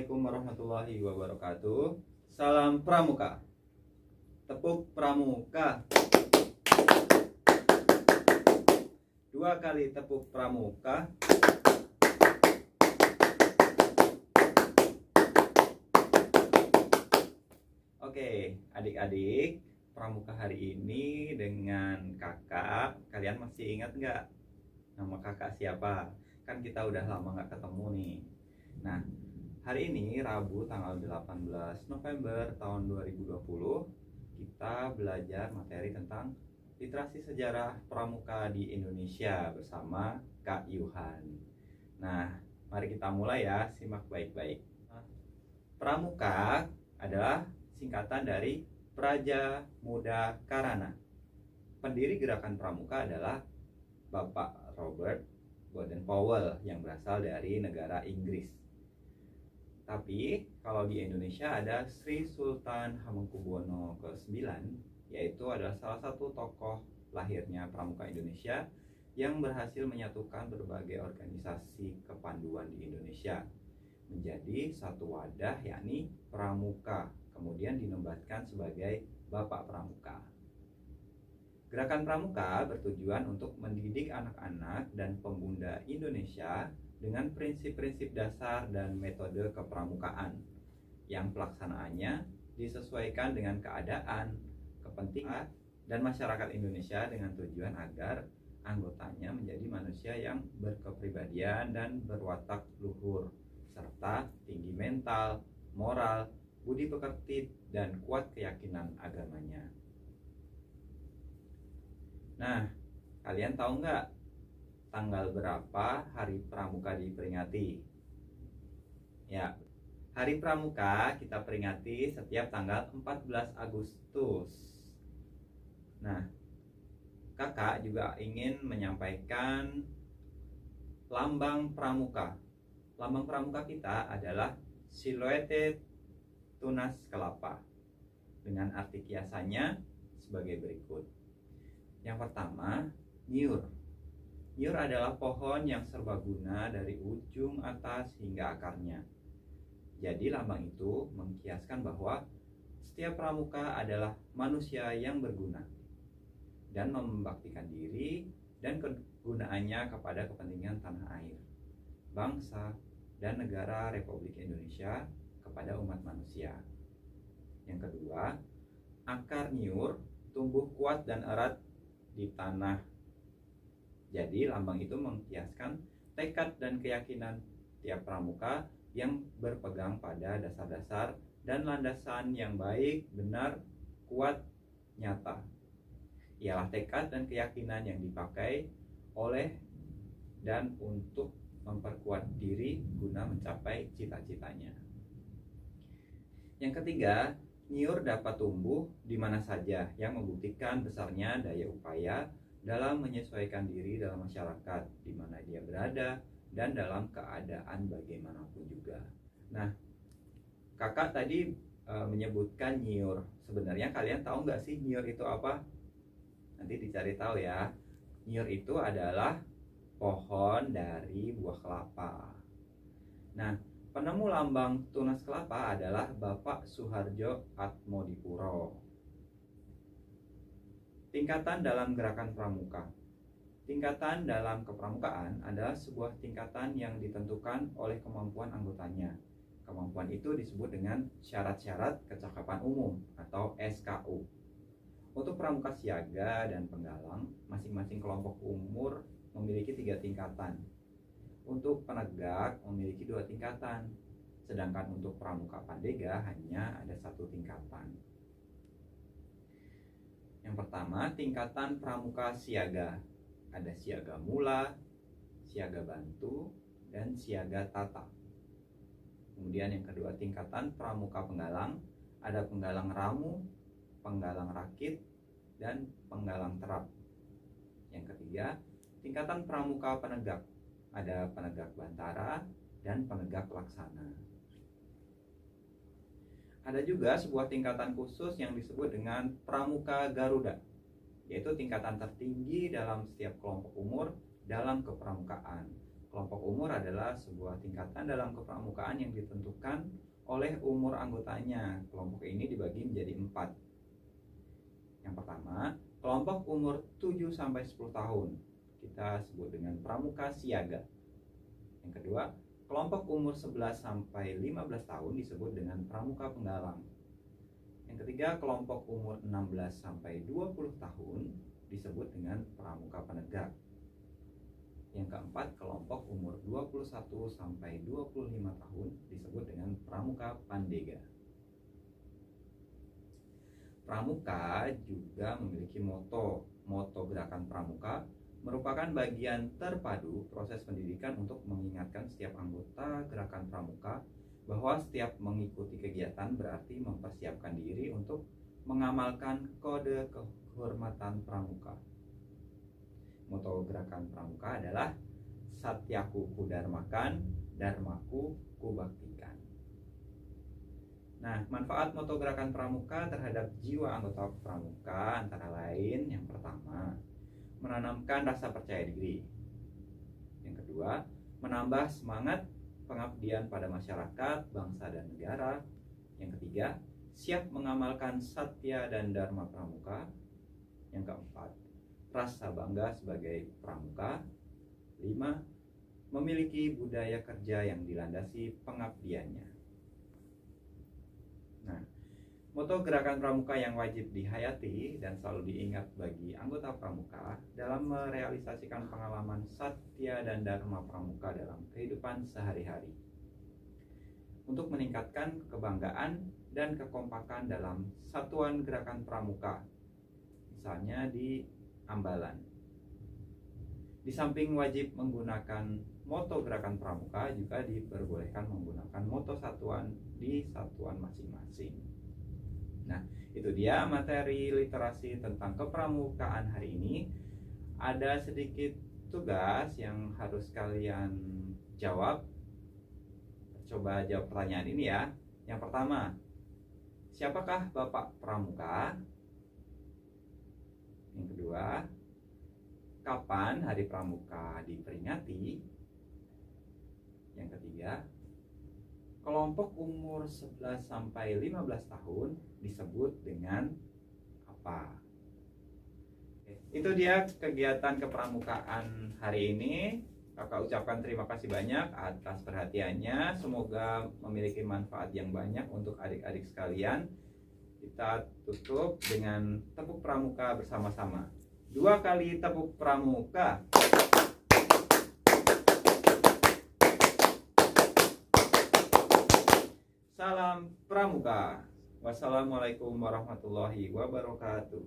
Assalamualaikum warahmatullahi wabarakatuh. Salam Pramuka. Tepuk Pramuka. 2 kali tepuk Pramuka. Oke, adik-adik, Pramuka hari ini dengan kakak. Kalian masih ingat nggak nama kakak siapa? Kan kita udah lama nggak ketemu nih. Nah, hari ini Rabu tanggal 18 November tahun 2020 kita belajar materi tentang literasi sejarah pramuka di Indonesia bersama Kak Yuhan. Nah, mari kita mulai ya, simak baik-baik. Pramuka adalah singkatan dari Praja Muda Karana. Pendiri gerakan pramuka adalah Bapak Robert Baden-Powell yang berasal dari negara Inggris. Tapi kalau di Indonesia ada Sri Sultan Hamengkubuwono ke-9, yaitu adalah salah satu tokoh lahirnya pramuka Indonesia yang berhasil menyatukan berbagai organisasi kepanduan di Indonesia menjadi satu wadah, yakni Pramuka, kemudian dinobatkan sebagai Bapak Pramuka. Gerakan Pramuka bertujuan untuk mendidik anak-anak dan pemuda Indonesia dengan prinsip-prinsip dasar dan metode kepramukaan yang pelaksanaannya disesuaikan dengan keadaan, kepentingan, dan masyarakat Indonesia dengan tujuan agar anggotanya menjadi manusia yang berkepribadian dan berwatak luhur, serta tinggi mental, moral, budi pekerti, dan kuat keyakinan agamanya. Nah, kalian tahu nggak tanggal berapa Hari Pramuka diperingati? Ya, Hari Pramuka kita peringati setiap tanggal 14 Agustus. Nah, kakak juga ingin menyampaikan lambang pramuka. Lambang pramuka kita adalah siluete tunas kelapa dengan arti kiasannya sebagai berikut. Yang pertama, nyiur. Nyiur adalah pohon yang serbaguna dari ujung atas hingga akarnya. Jadi lambang itu mengkiaskan bahwa setiap pramuka adalah manusia yang berguna dan membaktikan diri dan kegunaannya kepada kepentingan tanah air, bangsa, dan negara Republik Indonesia kepada umat manusia. Yang kedua, akar nyiur tumbuh kuat dan erat di tanah. Jadi lambang itu mengkiaskan tekad dan keyakinan tiap pramuka yang berpegang pada dasar-dasar dan landasan yang baik, benar, kuat, nyata. Ialah tekad dan keyakinan yang dipakai oleh dan untuk memperkuat diri guna mencapai cita-citanya. Yang ketiga, nyiur dapat tumbuh di mana saja yang membuktikan besarnya daya upaya dalam menyesuaikan diri dalam masyarakat di mana dia berada dan dalam keadaan bagaimanapun juga. Nah, kakak tadi menyebutkan nyiur. Sebenarnya kalian tahu nggak sih nyiur itu apa? Nanti dicari tahu ya. Nyiur itu adalah pohon dari buah kelapa. Nah, penemu lambang tunas kelapa adalah Bapak Suharjo Atmodipuro. Tingkatan dalam gerakan pramuka. Tingkatan dalam kepramukaan adalah sebuah tingkatan yang ditentukan oleh kemampuan anggotanya. Kemampuan itu disebut dengan syarat-syarat kecakapan umum atau SKU. Untuk pramuka siaga dan penggalang, masing-masing kelompok umur memiliki 3 tingkatan. Untuk penegak memiliki 2 tingkatan, sedangkan untuk pramuka pandega hanya ada 1 tingkatan. Yang pertama, tingkatan pramuka siaga. Ada siaga mula, siaga bantu, dan siaga tata. Kemudian yang kedua, tingkatan pramuka penggalang. Ada penggalang ramu, penggalang rakit, dan penggalang terap. Yang ketiga, tingkatan pramuka penegak. Ada penegak bantara dan penegak laksana. Ada juga sebuah tingkatan khusus yang disebut dengan Pramuka Garuda, yaitu tingkatan tertinggi dalam setiap kelompok umur dalam kepramukaan. Kelompok umur adalah sebuah tingkatan dalam kepramukaan yang ditentukan oleh umur anggotanya. Kelompok ini dibagi menjadi 4. Yang pertama, kelompok umur 7-10 tahun kita sebut dengan pramuka siaga. Yang kedua, kelompok umur 11-15 tahun disebut dengan pramuka penggalang. Yang ketiga, kelompok umur 16-20 tahun disebut dengan pramuka penegak. Yang keempat, kelompok umur 21-25 tahun disebut dengan pramuka pandega. Pramuka juga memiliki moto. Moto gerakan pramuka merupakan bagian terpadu proses pendidikan untuk mengingatkan setiap anggota gerakan pramuka bahwa setiap mengikuti kegiatan berarti mempersiapkan diri untuk mengamalkan kode kehormatan pramuka. Moto gerakan pramuka adalah Satyaku kudarmakan, Dharmaku kubaktikan. Nah, manfaat moto gerakan pramuka terhadap jiwa anggota pramuka antara lain yang pertama, menanamkan rasa percaya diri. Yang kedua, menambah semangat pengabdian pada masyarakat, bangsa, dan negara. Yang ketiga, siap mengamalkan satya dan dharma pramuka. Yang keempat, rasa bangga sebagai pramuka. 5. Memiliki budaya kerja yang dilandasi pengabdiannya. Nah, moto gerakan pramuka yang wajib dihayati dan selalu diingat bagi anggota pramuka dalam merealisasikan pengalaman satya dan dharma pramuka dalam kehidupan sehari-hari. Untuk meningkatkan kebanggaan dan kekompakan dalam satuan gerakan pramuka, misalnya di Ambalan. Di samping wajib menggunakan moto gerakan pramuka, juga diperbolehkan menggunakan moto satuan di satuan masing-masing. Nah, itu dia materi literasi tentang kepramukaan hari ini. Ada sedikit tugas yang harus kalian jawab. Coba jawab pertanyaan ini ya. Yang pertama, siapakah Bapak Pramuka? Yang kedua, kapan Hari Pramuka diperingati? Yang ketiga, kelompok umur 11-15 tahun disebut dengan apa? Itu dia kegiatan kepramukaan hari ini. Kakak ucapkan terima kasih banyak atas perhatiannya. Semoga memiliki manfaat yang banyak untuk adik-adik sekalian. Kita tutup dengan tepuk pramuka bersama-sama. 2 kali tepuk pramuka. Salam pramuka. Wassalamualaikum warahmatullahi wabarakatuh.